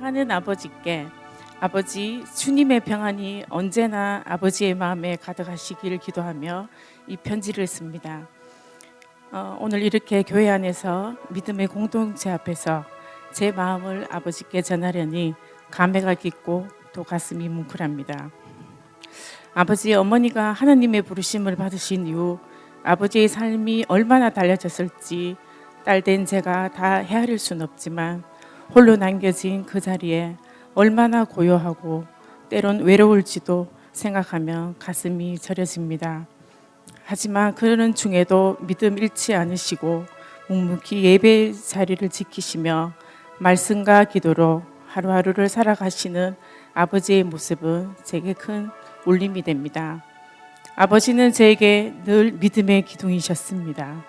사랑하는 아버지께 아버지 주님의 평안이 언제나 아버지의 마음에 가득하시길 기도하며 이 편지를 씁니다. 오늘 이렇게 교회 안에서 믿음의 공동체 앞에서 제 마음을 아버지께 전하려니 감회가 깊고 또 가슴이 뭉클합니다. 아버지의 어머니가 하나님의 부르심을 받으신 이후 아버지의 삶이 얼마나 달라졌을지 딸된 제가 다 헤아릴 수는 없지만 홀로 남겨진 그 자리에 얼마나 고요하고 때론 외로울지도 생각하면 가슴이 저려집니다. 하지만 그러는 중에도 믿음 잃지 않으시고 묵묵히 예배 자리를 지키시며 말씀과 기도로 하루하루를 살아가시는 아버지의 모습은 제게 큰 울림이 됩니다. 아버지는 저에게 늘 믿음의 기둥이셨습니다.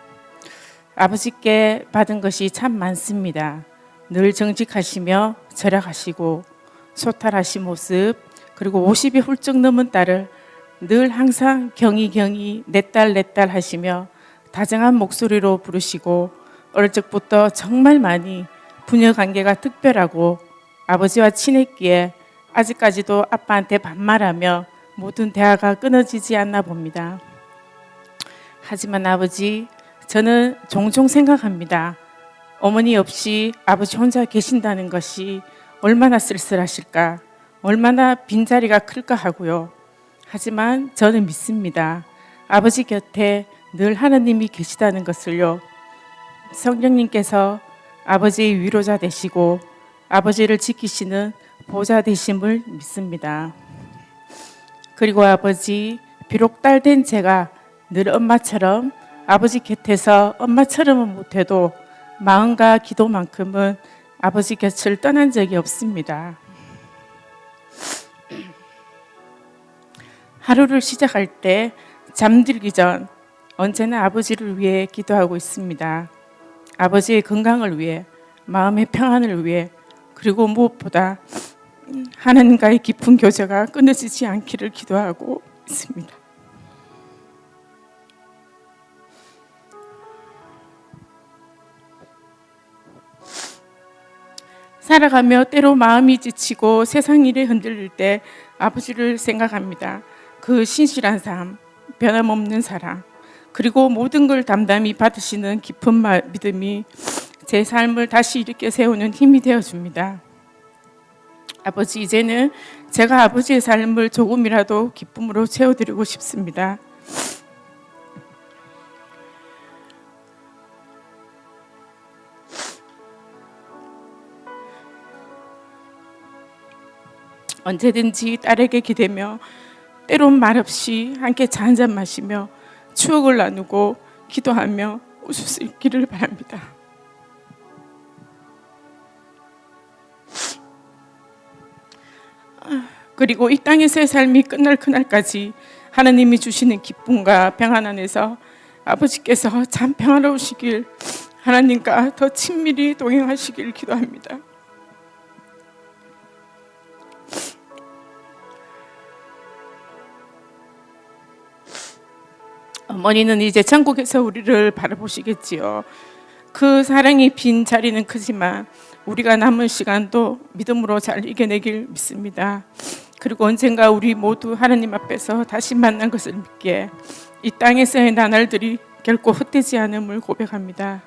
아버지께 받은 것이 참 많습니다. 늘 정직하시며 절약하시고 소탈하신 모습, 그리고 50이 훌쩍 넘은 딸을 늘 항상 경이 내 딸 하시며 다정한 목소리로 부르시고 어릴 적부터 정말 많이 부녀 관계가 특별하고 아버지와 친했기에 아직까지도 아빠한테 반말하며 모든 대화가 끊어지지 않나 봅니다. 하지만 아버지, 저는 종종 생각합니다. 어머니 없이 아버지 혼자 계신다는 것이 얼마나 쓸쓸하실까, 얼마나 빈자리가 클까 하고요. 하지만 저는 믿습니다. 아버지 곁에 늘 하나님이 계시다는 것을요. 성령님께서 아버지의 위로자 되시고 아버지를 지키시는 보좌 되심을 믿습니다. 그리고 아버지, 비록 딸된 제가 늘 엄마처럼 아버지 곁에서 엄마처럼은 못해도 마음과 기도만큼은 아버지 곁을 떠난 적이 없습니다. 하루를 시작할 때 잠들기 전 언제나 아버지를 위해 기도하고 있습니다. 아버지의 건강을 위해, 마음의 평안을 위해, 그리고 무엇보다 하나님과의 깊은 교제가 끊어지지 않기를 기도하고 있습니다. 살아가며 때로 마음이 지치고 세상 일에 흔들릴 때 아버지를 생각합니다. 그 신실한 삶, 변함없는 사랑, 그리고 모든 걸 담담히 받으시는 깊은 믿음이 제 삶을 다시 일으켜 세우는 힘이 되어줍니다. 아버지, 이제는 제가 아버지의 삶을 조금이라도 기쁨으로 채워드리고 싶습니다. 언제든지 딸에게 기대며 때론 말없이 함께 차 한잔 마시며 추억을 나누고 기도하며 웃을 수 있기를 바랍니다. 그리고 이 땅에서의 삶이 끝날 그날까지 하나님이 주시는 기쁨과 평안 안에서 아버지께서 참 평화로우시길, 하나님과 더 친밀히 동행하시길 기도합니다. 어머니는 이제 천국에서 우리를 바라보시겠지요. 그 사랑이 빈 자리는 크지만 우리가 남은 시간도 믿음으로 잘 이겨내길 믿습니다. 그리고 언젠가 우리 모두 하나님 앞에서 다시 만난 것을 믿기에 이 땅에서의 나날들이 결코 헛되지 않음을 고백합니다.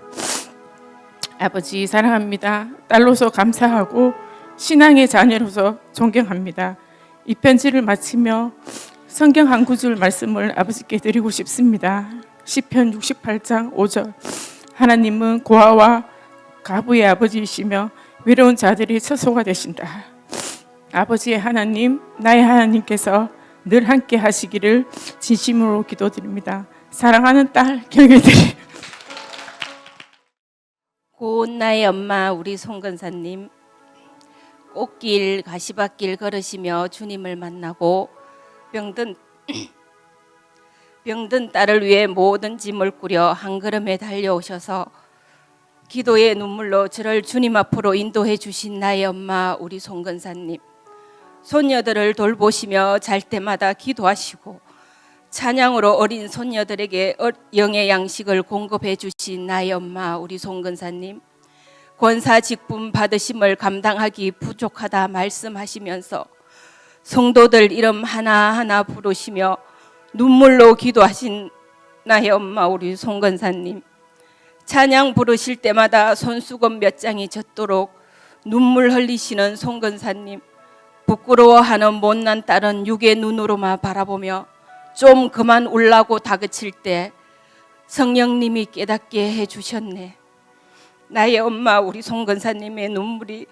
아버지, 사랑합니다. 딸로서 감사하고 신앙의 자녀로서 존경합니다. 이 편지를 마치며 성경 한 구절 말씀을 아버지께 드리고 싶습니다. 시편 68장 5절. 하나님은 고아와 가부의 아버지이시며 외로운 자들이 처소가 되신다. 아버지의 하나님, 나의 하나님께서 늘 함께 하시기를 진심으로 기도드립니다. 사랑하는 딸 경혜들이. 고운 나의 엄마 우리 송근사님, 꽃길 가시밭길 걸으시며 주님을 만나고 병든 딸을 위해 모든 짐을 꾸려 한 걸음에 달려오셔서 기도의 눈물로 저를 주님 앞으로 인도해 주신 나의 엄마 우리 송근사님, 손녀들을 돌보시며 잘 때마다 기도하시고 찬양으로 어린 손녀들에게 영의 양식을 공급해 주신 나의 엄마 우리 송근사님, 권사 직분 받으심을 감당하기 부족하다 말씀하시면서 성도들 이름 하나하나 부르시며 눈물로 기도하신 나의 엄마 우리 송건사님, 찬양 부르실 때마다 손수건 몇 장이 젖도록 눈물 흘리시는 송건사님, 부끄러워하는 못난 딸은 육의 눈으로만 바라보며 좀 그만 울라고 다그칠 때 성령님이 깨닫게 해주셨네. 나의 엄마 우리 송건사님의 눈물이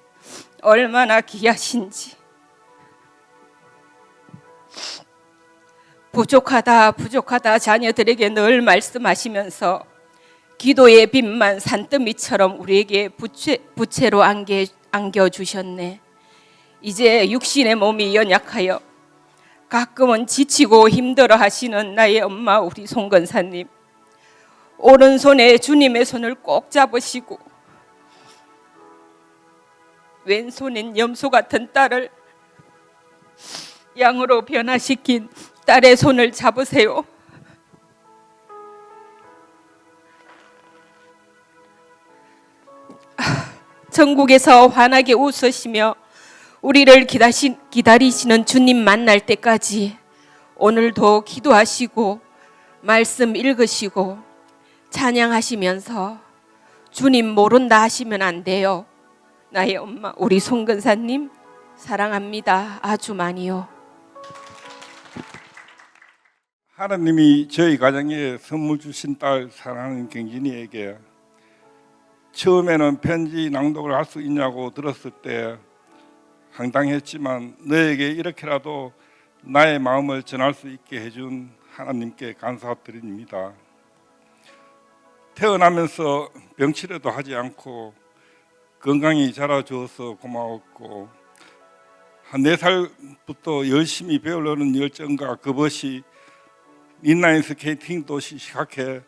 얼마나 귀하신지. 부족하다 부족하다 자녀들에게 늘 말씀하시면서 기도의 빛만 산더미처럼 우리에게 부채로 안겨주셨네. 이제 육신의 몸이 연약하여 가끔은 지치고 힘들어 하시는 나의 엄마 우리 송건사님, 오른손에 주님의 손을 꼭 잡으시고 왼손엔 염소 같은 딸을 양으로 변화시킨 딸의 손을 잡으세요. 천국에서 환하게 웃으시며 우리를 기다리시는 주님 만날 때까지 오늘도 기도하시고 말씀 읽으시고 찬양하시면서 주님 모른다 하시면 안 돼요. 나의 엄마 우리 송근사님 사랑합니다. 아주 많이요. 하나님이 저희 가정에 선물 주신 딸 사랑하는 경진이에게 처음에는 편지 낭독을 할 수 있냐고 들었을 때 황당했지만 너에게 이렇게라도 나의 마음을 전할 수 있게 해준 하나님께 감사드립니다. 태어나면서 병치레도 하지 않고 건강히 자라주어서 고마웠고 한 4살부터 열심히 배우려는 열정과 그것이 인라인 스케이팅도 시작해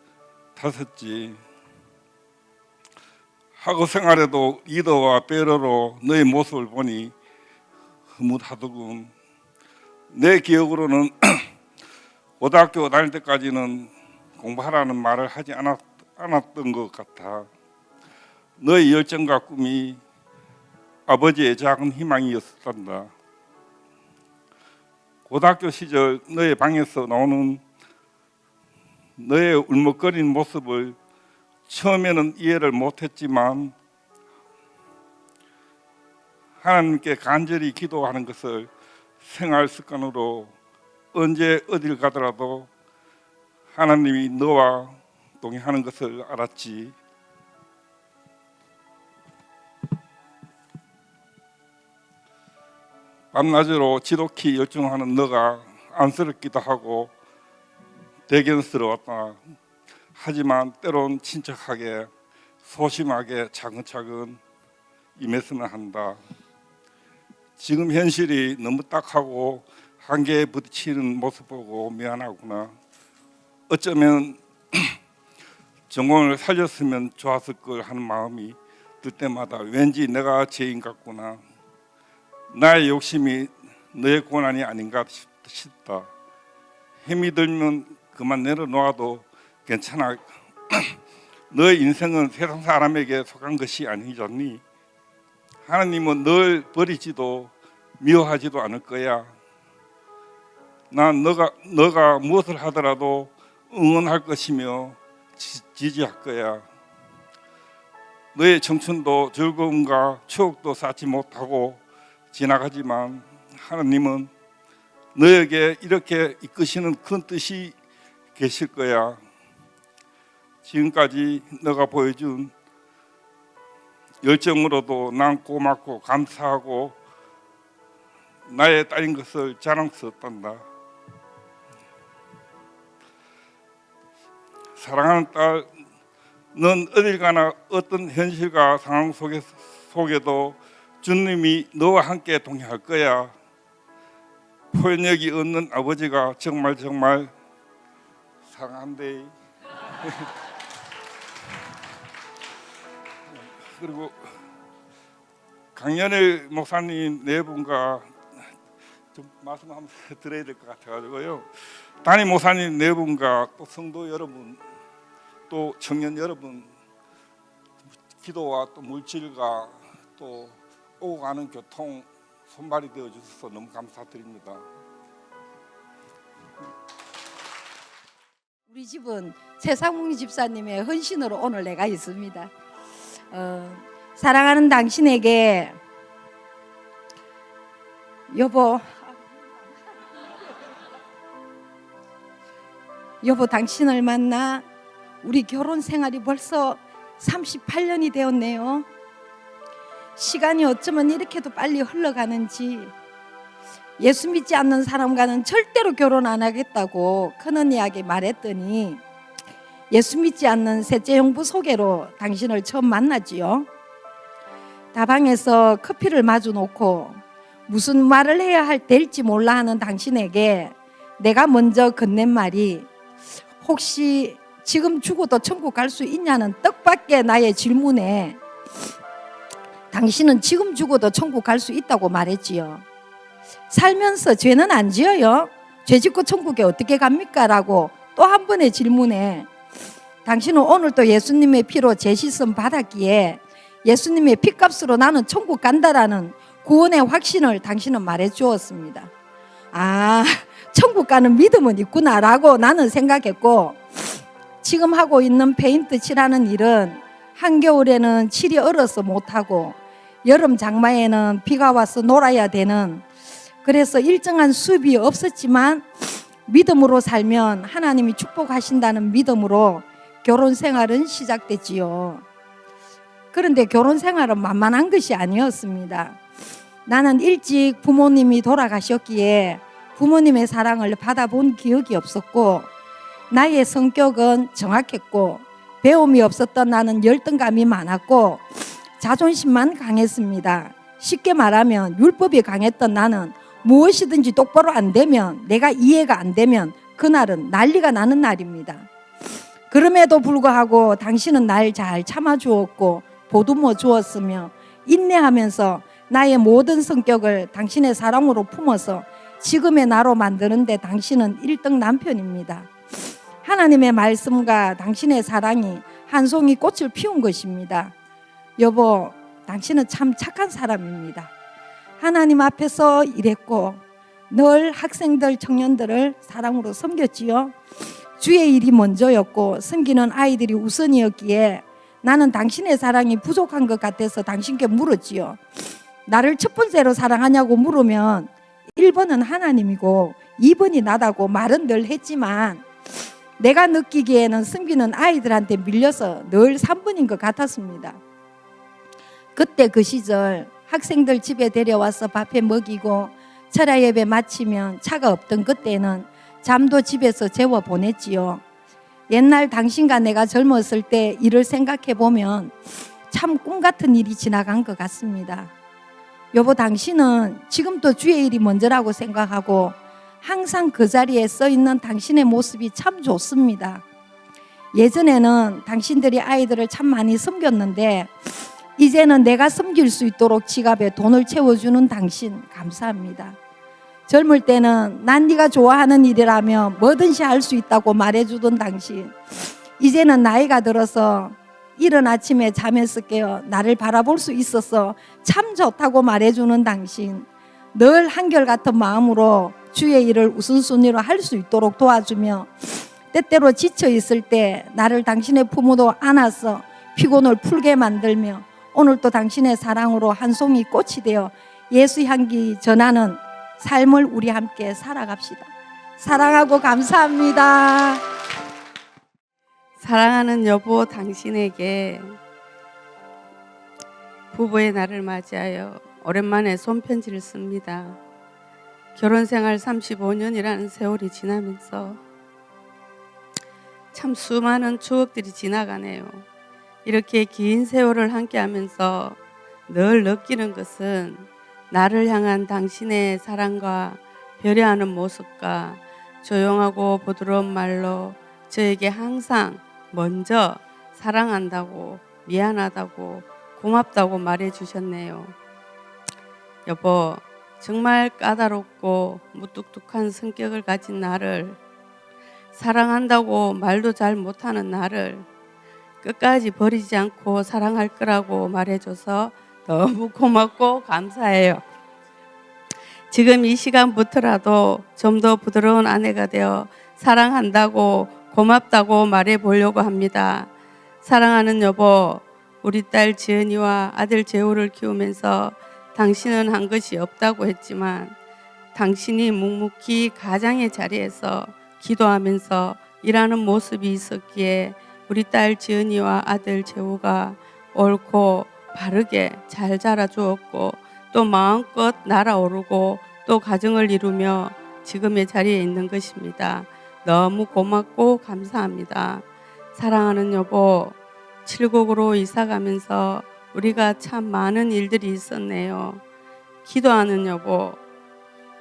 탔었지. 학업 생활에도 리더와 배러로 너의 모습을 보니 흐뭇하더군. 내 기억으로는 고등학교 다닐 때까지는 공부하라는 말을 하지 않았던 것 같아. 너의 열정과 꿈이 아버지의 작은 희망이었단다. 고등학교 시절 너의 방에서 나오는 너의 울먹거리는 모습을 처음에는 이해를 못했지만 하나님께 간절히 기도하는 것을 생활 습관으로 언제 어딜 가더라도 하나님이 너와 동행하는 것을 알았지. 밤낮으로 지독히 열중하는 너가 안쓰럽기도 하고 대견스러웠다. 하지만 때론 친척하게 소심하게 차근차근 임했으면 한다. 지금 현실이 너무 딱하고 한계에 부딪히는 모습 보고 미안하구나. 어쩌면 전공을 살렸으면 좋았을 걸 하는 마음이 들 때마다 왠지 내가 죄인 같구나. 나의 욕심이 너의 고난이 아닌가 싶다. 힘이 들면 그만 내려놓아도 괜찮아. 너의 인생은 세상 사람에게 속한 것이 아니잖니. 하나님은 널 버리지도 미워하지도 않을 거야. 난 너가 무엇을 하더라도 응원할 것이며 지지할 거야. 너의 청춘도 즐거움과 추억도 쌓지 못하고 지나가지만 하나님은 너에게 이렇게 이끄시는 큰 뜻이 계실 거야. 지금까지 너가 보여준 열정으로도 난 고맙고 감사하고 나의 딸인 것을 자랑스럽단다. 사랑하는 딸, 넌 어딜 가나 어떤 현실과 상황 속에도 주님이 너와 함께 동행할 거야. 표현력이 없는 아버지가 정말 사랑한대. 그리고 강연일 목사님 네 분과 좀 말씀 한번 드려야 될 것 같아가지고요. 담임 목사님 네 분과 또 성도 여러분, 또 청년 여러분 기도와 또 물질과 또 오고 가는 교통 손발이 되어 주셔서 너무 감사드립니다. 우리 집은 최상웅 집사님의 헌신으로 오늘 내가 있습니다. 사랑하는 당신에게 여보 당신을 만나 우리 결혼 생활이 벌써 38년이 되었네요. 시간이 어쩌면 이렇게도 빨리 흘러가는지. 예수 믿지 않는 사람과는 절대로 결혼 안 하겠다고 큰언니에게 말했더니 예수 믿지 않는 셋째 형부 소개로 당신을 처음 만났지요. 다방에서 커피를 마주 놓고 무슨 말을 해야 될지 몰라 하는 당신에게 내가 먼저 건넨 말이 혹시 지금 죽어도 천국 갈 수 있냐는 뜻밖의 나의 질문에 당신은 지금 죽어도 천국 갈 수 있다고 말했지요. 살면서 죄는 안 지어요? 죄 짓고 천국에 어떻게 갑니까? 라고 또 한 번의 질문에 당신은 오늘 또 예수님의 피로 죄 씻음 받았기에 예수님의 피값으로 나는 천국 간다라는 구원의 확신을 당신은 말해 주었습니다. 아, 천국 가는 믿음은 있구나라고 나는 생각했고, 지금 하고 있는 페인트 칠하는 일은 한겨울에는 칠이 얼어서 못하고 여름 장마에는 비가 와서 놀아야 되는, 그래서 일정한 수입이 없었지만 믿음으로 살면 하나님이 축복하신다는 믿음으로 결혼 생활은 시작됐지요. 그런데 결혼 생활은 만만한 것이 아니었습니다. 나는 일찍 부모님이 돌아가셨기에 부모님의 사랑을 받아본 기억이 없었고, 나의 성격은 정확했고, 배움이 없었던 나는 열등감이 많았고, 자존심만 강했습니다. 쉽게 말하면 율법이 강했던 나는 무엇이든지 똑바로 안 되면, 내가 이해가 안 되면 그날은 난리가 나는 날입니다. 그럼에도 불구하고 당신은 날 잘 참아주었고 보듬어 주었으며 인내하면서 나의 모든 성격을 당신의 사랑으로 품어서 지금의 나로 만드는데 당신은 1등 남편입니다. 하나님의 말씀과 당신의 사랑이 한 송이 꽃을 피운 것입니다. 여보, 당신은 참 착한 사람입니다. 하나님 앞에서 일했고 늘 학생들, 청년들을 사랑으로 섬겼지요. 주의 일이 먼저였고 섬기는 아이들이 우선이었기에 나는 당신의 사랑이 부족한 것 같아서 당신께 물었지요. 나를 첫 번째로 사랑하냐고 물으면 1번은 하나님이고 2번이 나다고 말은 늘 했지만 내가 느끼기에는 섬기는 아이들한테 밀려서 늘 3번인 것 같았습니다. 그때 그 시절 학생들 집에 데려와서 밥해 먹이고 철야 예배 마치면 차가 없던 그때는 잠도 집에서 재워 보냈지요. 옛날 당신과 내가 젊었을 때 일을 생각해 보면 참 꿈 같은 일이 지나간 것 같습니다. 여보, 당신은 지금도 주의 일이 먼저라고 생각하고 항상 그 자리에 써 있는 당신의 모습이 참 좋습니다. 예전에는 당신들이 아이들을 참 많이 섬겼는데 이제는 내가 섬길 수 있도록 지갑에 돈을 채워주는 당신 감사합니다. 젊을 때는 난 네가 좋아하는 일이라면 뭐든지 할 수 있다고 말해주던 당신, 이제는 나이가 들어서 이른 아침에 잠에서 깨어 나를 바라볼 수 있어서 참 좋다고 말해주는 당신, 늘 한결같은 마음으로 주의 일을 우선순위로 할 수 있도록 도와주며 때때로 지쳐 있을 때 나를 당신의 품으로 안아서 피곤을 풀게 만들며 오늘도 당신의 사랑으로 한 송이 꽃이 되어 예수 향기 전하는 삶을 우리 함께 살아갑시다. 사랑하고 감사합니다. 사랑하는 여보, 당신에게 부부의 날을 맞이하여 오랜만에 손편지를 씁니다. 결혼생활 35년이라는 세월이 지나면서 참 수많은 추억들이 지나가네요. 이렇게 긴 세월을 함께하면서 늘 느끼는 것은 나를 향한 당신의 사랑과 배려하는 모습과 조용하고 부드러운 말로 저에게 항상 먼저 사랑한다고, 미안하다고, 고맙다고 말해주셨네요. 여보, 정말 까다롭고 무뚝뚝한 성격을 가진 나를, 사랑한다고 말도 잘 못하는 나를 끝까지 버리지 않고 사랑할 거라고 말해줘서 너무 고맙고 감사해요. 지금 이 시간부터라도 좀 더 부드러운 아내가 되어 사랑한다고 고맙다고 말해보려고 합니다. 사랑하는 여보, 우리 딸 지은이와 아들 재호를 키우면서 당신은 한 것이 없다고 했지만 당신이 묵묵히 가장의 자리에서 기도하면서 일하는 모습이 있었기에 우리 딸 지은이와 아들 재호가 옳고 바르게 잘 자라주었고 또 마음껏 날아오르고 또 가정을 이루며 지금의 자리에 있는 것입니다. 너무 고맙고 감사합니다. 사랑하는 여보, 칠곡으로 이사 가면서 우리가 참 많은 일들이 있었네요. 기도하는 여보,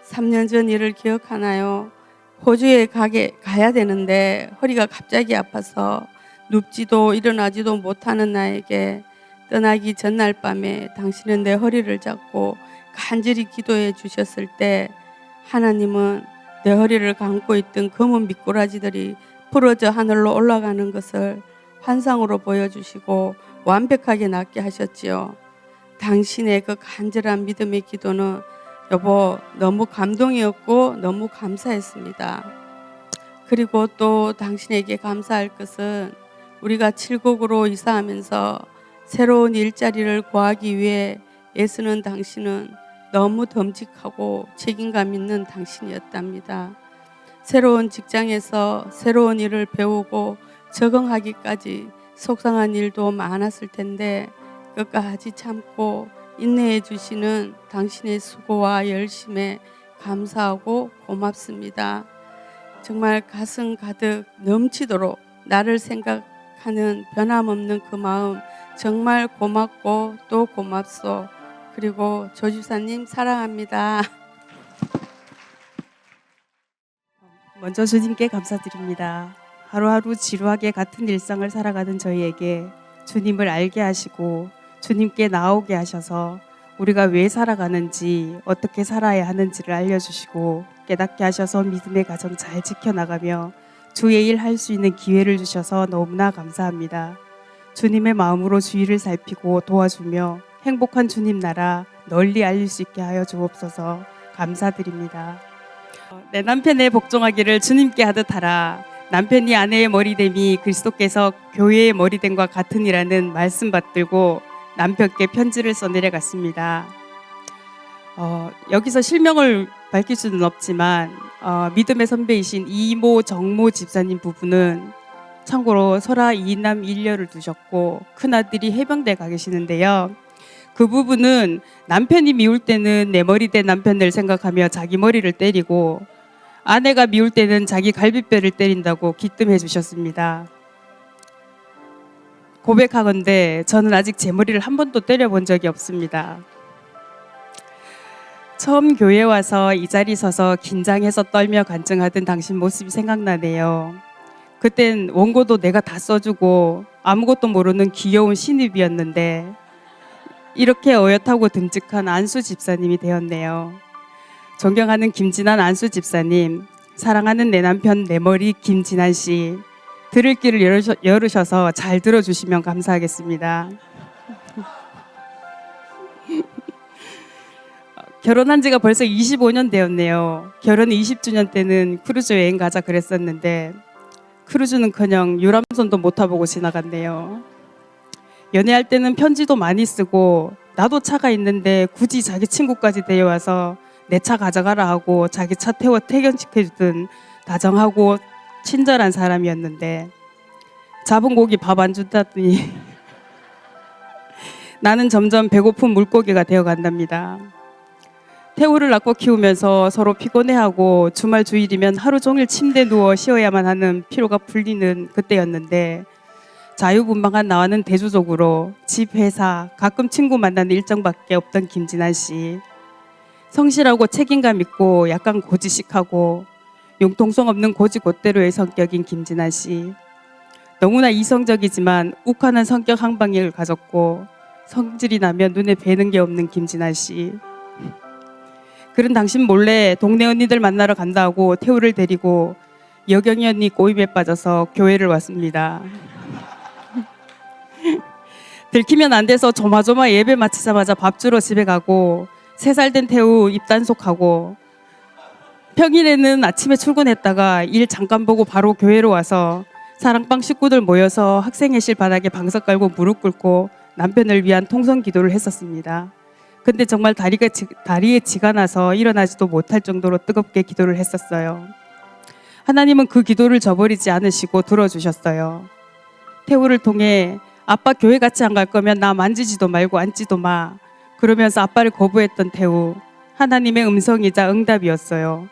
3년 전 일을 기억하나요? 호주에 가야 되는데 허리가 갑자기 아파서 눕지도 일어나지도 못하는 나에게 떠나기 전날 밤에 당신은 내 허리를 잡고 간절히 기도해 주셨을 때 하나님은 내 허리를 감고 있던 검은 미꾸라지들이 부러져 하늘로 올라가는 것을 환상으로 보여주시고 완벽하게 낫게 하셨지요. 당신의 그 간절한 믿음의 기도는 여보 너무 감동이었고 너무 감사했습니다. 그리고 또 당신에게 감사할 것은 우리가 칠곡으로 이사하면서 새로운 일자리를 구하기 위해 애쓰는 당신은 너무 듬직하고 책임감 있는 당신이었답니다. 새로운 직장에서 새로운 일을 배우고 적응하기까지 속상한 일도 많았을 텐데 끝까지 참고 인내해 주시는 당신의 수고와 열심에 감사하고 고맙습니다. 정말 가슴 가득 넘치도록 나를 생각하는 변함없는 그 마음 정말 고맙고 또 고맙소. 그리고 조 집사님 사랑합니다. 먼저 주님께 감사드립니다. 하루하루 지루하게 같은 일상을 살아가는 저희에게 주님을 알게 하시고 주님께 나오게 하셔서 우리가 왜 살아가는지 어떻게 살아야 하는지를 알려주시고 깨닫게 하셔서 믿음의 가정 잘 지켜나가며 주의 일 할 수 있는 기회를 주셔서 너무나 감사합니다. 주님의 마음으로 주위를 살피고 도와주며 행복한 주님 나라 널리 알릴 수 있게 하여 주옵소서. 감사드립니다. 내 남편의 복종하기를 주님께 하듯 하라. 남편이 아내의 머리됨이 그리스도께서 교회의 머리됨과 같으니라는 말씀 받들고 남편께 편지를 써내려갔습니다. 여기서 실명을 밝힐 수는 없지만 믿음의 선배이신 이모 정모 집사님 부부는 참고로 설아 2남 1녀를 두셨고 큰아들이 해병대 가 계시는데요. 그 부부는 남편이 미울 때는 내 머리 된 남편을 생각하며 자기 머리를 때리고 아내가 미울 때는 자기 갈비뼈를 때린다고 기뜸해 주셨습니다. 고백하건대 저는 아직 제 머리를 한 번도 때려본 적이 없습니다. 처음 교회 와서 이 자리 서서 긴장해서 떨며 간증하던 당신 모습이 생각나네요. 그땐 원고도 내가 다 써주고 아무것도 모르는 귀여운 신입이었는데 이렇게 어엿하고 듬직한 안수 집사님이 되었네요. 존경하는 김진한 안수 집사님, 사랑하는 내 남편 내 머리 김진한 씨, 들을 길을 열으셔서 잘 들어주시면 감사하겠습니다. 결혼한 지가 벌써 25년 되었네요. 결혼 20주년 때는 크루즈 여행 가자 그랬었는데 크루즈는커녕 유람선도 못 타보고 지나갔네요. 연애할 때는 편지도 많이 쓰고 나도 차가 있는데 굳이 자기 친구까지 데려와서 내 차 가져가라 하고 자기 차 태워 퇴근시켜주던 다정하고 친절한 사람이었는데 잡은 고기 밥 안 준다더니 나는 점점 배고픈 물고기가 되어간답니다. 태우를 낳고 키우면서 서로 피곤해하고 주말 주일이면 하루 종일 침대에 누워 쉬어야만 하는 피로가 풀리는 그때였는데 자유분방한 나와는 대조적으로 집, 회사, 가끔 친구 만나는 일정밖에 없던 김진한 씨. 성실하고 책임감 있고 약간 고지식하고 융통성 없는 고지곧대로의 성격인 김진한 씨. 너무나 이성적이지만 욱하는 성격 항방을 가졌고 성질이 나면 눈에 뵈는 게 없는 김진한 씨. 그런 당신 몰래 동네 언니들 만나러 간다고 태우를 데리고 여경이 언니 꼬임에 빠져서 교회를 왔습니다. 들키면 안 돼서 조마조마 예배 마치자마자 밥 주러 집에 가고 3살 된 태우 입단속하고 평일에는 아침에 출근했다가 일 잠깐 보고 바로 교회로 와서 사랑방 식구들 모여서 학생회실 바닥에 방석 깔고 무릎 꿇고 남편을 위한 통성 기도를 했었습니다. 근데 정말 다리에 지가 나서 일어나지도 못할 정도로 뜨겁게 기도를 했었어요. 하나님은 그 기도를 저버리지 않으시고 들어주셨어요. 태우를 통해 아빠 교회 같이 안 갈 거면 나 만지지도 말고 앉지도 마. 그러면서 아빠를 거부했던 태우. 하나님의 음성이자 응답이었어요.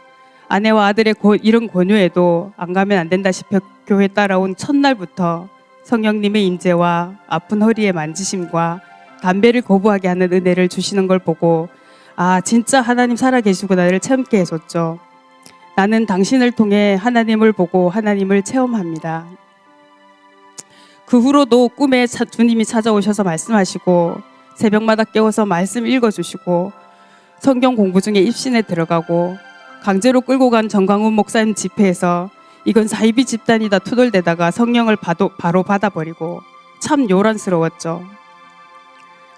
아내와 아들의 이런 권유에도 안 가면 안 된다 싶어 교회 따라온 첫날부터 성령님의 임재와 아픈 허리의 만지심과 담배를 거부하게 하는 은혜를 주시는 걸 보고 아 진짜 하나님 살아계시구나를 체험케 해줬죠. 나는 당신을 통해 하나님을 보고 하나님을 체험합니다. 그 후로도 꿈에 주님이 찾아오셔서 말씀하시고 새벽마다 깨워서 말씀 읽어주시고 성경 공부 중에 입신에 들어가고 강제로 끌고 간 정광훈 목사님 집회에서 이건 사이비 집단이다 투덜대다가 성령을 바로 받아버리고 참 요란스러웠죠.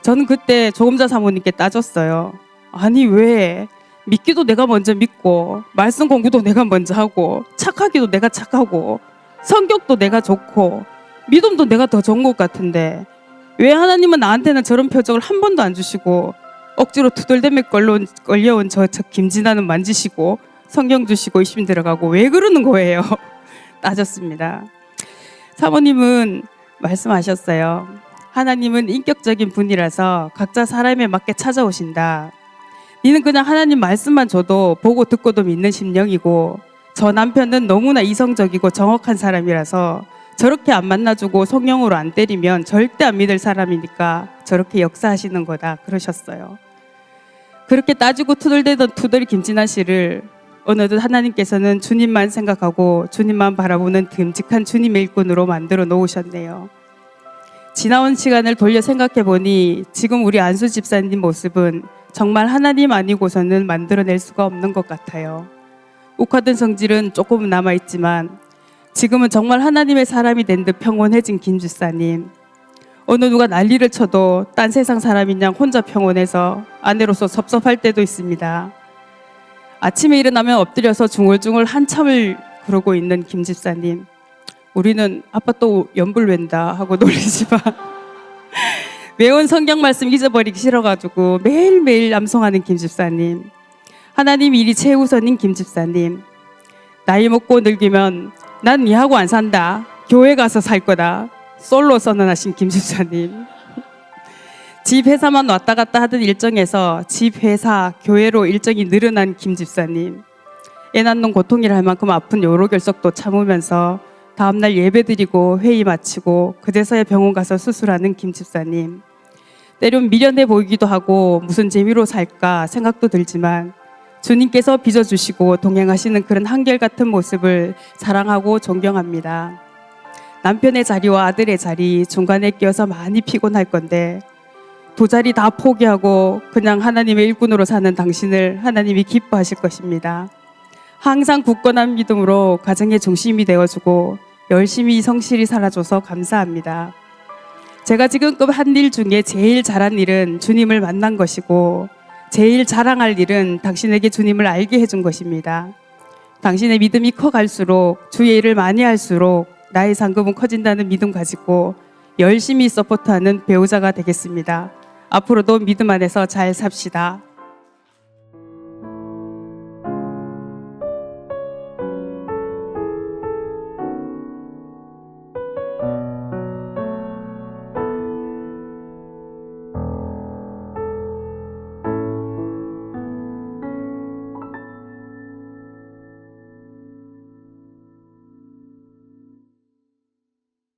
저는 그때 조금자 사모님께 따졌어요. 아니 왜 믿기도 내가 먼저 믿고 말씀 공부도 내가 먼저 하고 착하기도 내가 착하고 성격도 내가 좋고 믿음도 내가 더 좋은 것 같은데 왜 하나님은 나한테는 저런 표적을 한 번도 안 주시고 억지로 투덜대며 걸려온 저 김진아는 만지시고 성경 주시고 입심 들어가고 왜 그러는 거예요? 따졌습니다. 사모님은 말씀하셨어요. 하나님은 인격적인 분이라서 각자 사람에 맞게 찾아오신다. 니는 그냥 하나님 말씀만 줘도 보고 듣고도 믿는 심령이고 저 남편은 너무나 이성적이고 정확한 사람이라서 저렇게 안 만나주고 성령으로 안 때리면 절대 안 믿을 사람이니까 저렇게 역사하시는 거다 그러셨어요. 그렇게 따지고 투덜대던 투덜이 김진아 씨를 어느덧 하나님께서는 주님만 생각하고 주님만 바라보는 듬직한 주님의 일꾼으로 만들어 놓으셨네요. 지나온 시간을 돌려 생각해 보니 지금 우리 안수 집사님 모습은 정말 하나님 아니고서는 만들어낼 수가 없는 것 같아요. 욱하던 성질은 조금 남아있지만 지금은 정말 하나님의 사람이 된 듯 평온해진 김 집사님. 어느 누가 난리를 쳐도 딴 세상 사람인 양 혼자 평온해서 아내로서 섭섭할 때도 있습니다. 아침에 일어나면 엎드려서 중얼중얼 한참을 그러고 있는 김 집사님. 우리는 아빠 또 연불 웬다 하고 놀리지만 매운 성경 말씀 잊어버리기 싫어가지고 매일매일 암송하는 김 집사님. 하나님 일이 최우선인 김 집사님. 나이 먹고 늙으면 난 니하고 안 산다. 교회 가서 살 거다. 솔로 선언하신 김 집사님. 집 회사만 왔다 갔다 하던 일정에서 집 회사 교회로 일정이 늘어난 김 집사님. 애 낳는 고통이라 할 만큼 아픈 요로결석도 참으면서 다음날 예배드리고 회의 마치고 그제서야 병원 가서 수술하는 김 집사님. 때론 미련해 보이기도 하고 무슨 재미로 살까 생각도 들지만 주님께서 빚어주시고 동행하시는 그런 한결같은 모습을 사랑하고 존경합니다. 남편의 자리와 아들의 자리 중간에 끼어서 많이 피곤할 건데 두 자리 다 포기하고 그냥 하나님의 일꾼으로 사는 당신을 하나님이 기뻐하실 것입니다. 항상 굳건한 믿음으로 가정의 중심이 되어주고 열심히 성실히 살아줘서 감사합니다. 제가 지금껏 한 일 중에 제일 잘한 일은 주님을 만난 것이고 제일 자랑할 일은 당신에게 주님을 알게 해준 것입니다. 당신의 믿음이 커갈수록 주의 일을 많이 할수록 나의 상급은 커진다는 믿음 가지고 열심히 서포트하는 배우자가 되겠습니다. 앞으로도 믿음 안에서 잘 삽시다.